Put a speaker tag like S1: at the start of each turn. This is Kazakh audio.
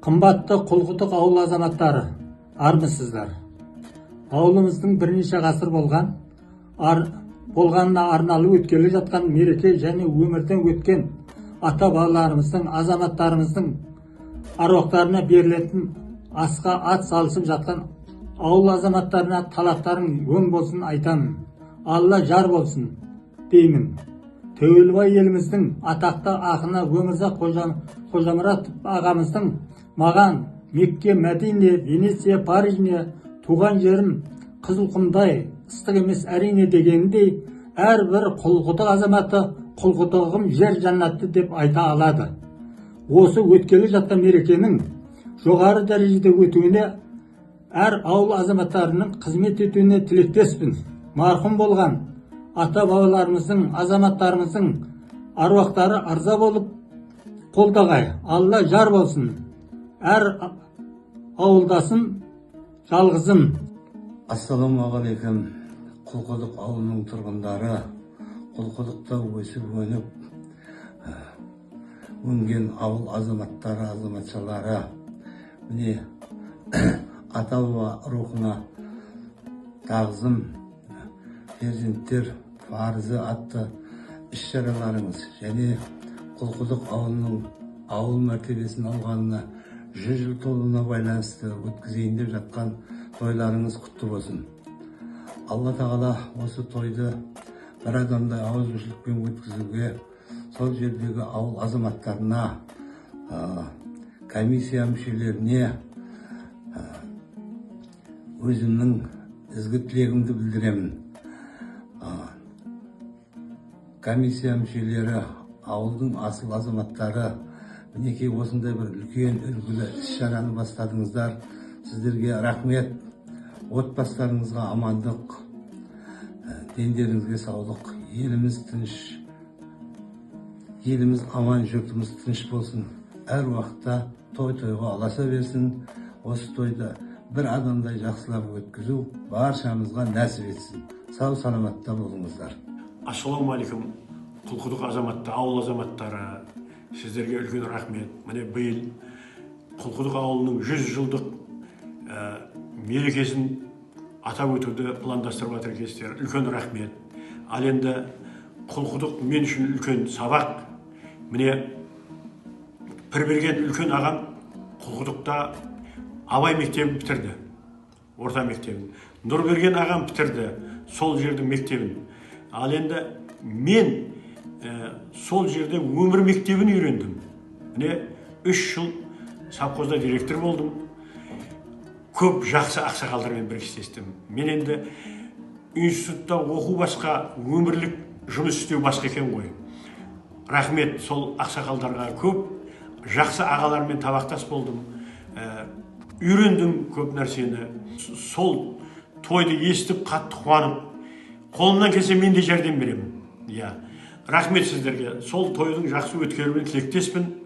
S1: Қымбатты Құлқұдық ауыл азаматтары, армысыздар. Ауылымыздың бірнеше ғасыр болғанына арналы өткелі жатқан мереке және өмірден өткен ата-бабаларымыздың, азаматтарымыздың аруақтарына берілетін асқа ат салысып жатқан ауыл азаматтарына талақтарың өң болсын айтамын. Алла жар болсын деймін. Тәуелбай еліміздің атақты ақыны Өмірзақ Қожамұратов ағамыздың маған Мекке, Мәдине, Венеция, Парижне туған жерім Қызылқұмдай ыстық емес әрине дегеніндей, әрбір Құлқұдық азаматы Құлқұдығым жер жаннатты деп айта алады. Осы өткелі жатқан мерекенің жоғары дәрежеде өтуіне, әр ауыл азаматтарының қызмет етуіне тілектеспін. Марқұм болған ата-бабаларымыздың, азаматтарымыздың аруақтары арза болып қолдағай. Алла жар болсын. Әр ауылдасын жалғызым.
S2: Ассаламағалейкум. Құлқұдық ауылының тұрғындары, Құлқұдықта өсіп өніп өнген ауыл азаматтары, азаматшалары, міне ата-баба рухына тағзым, перзенттер парызы атты іс-шараларыңыз және Құлқұдық ауылының ауыл мәртебесін алғанына 100 жыл толуына байланысты өткізейін деп жатқан тойларыңыз құтты болсын. Алла тағала осы тойды бір адамдай ауызбіршілікпен өткізуге, сол жердегі ауыл азаматтарына, комиссия мүшелеріне өзімнің ізгі тілегімді білдіремін. Комиссия мүшелері, ауылдың асыл азаматтары, мінекей осындай бір үлкен үлгілі іс-шараны бастадыңыздар. Сіздерге рахмет. Отбасыларыңызға амандық, дендеріңізге саулық. Еліміз тыныш, еліміз аман, жұртымыз тыныш болсын. Әр уақытта той-тойға аласа берсін. Осы тойды бір адамдай жақсылап өткізу баршамызға нәсіп етсін. Сау саламатта болыңыздар.
S3: Ассаламағалейкум, Құлқұдық азаматты, ауыл азаматтары, сіздерге үлкен рахмет. Міне биыл Құлқұдық ауылының 100 жылдық мерекесін атап өтуді пландастырып жатыр екенсіздер. Үлкен рахмет. Ал енді Құлқұдық мен үшін үлкен сабақ. Міне Пірберген үлкен ағам Құлқұдықта Абай мектебін бітірді, орта мектебін. Нұрберген ағам бітірді, сол жердің мектебін. Ал енді мен сол жерде өмір мектебін үйрендім. Міне 3 жыл совхозда директор болдым. Көп жақсы ақсақалдармен біріктестім. Мен енді институтта оқу басқа, өмірлік жұмыс істеу басқа екен ғой. Рахмет сол ақсақалдарға, көп жақсы ағалармен табақтас болдым. Үйрендім көп нәрсені. Сол тойды естіп, қатты қуанып, қолымнан келсе мен де жәрдем беремін. Рахмет сіздерге. Сол тойдың жақсы өткеруіне тілектеспін.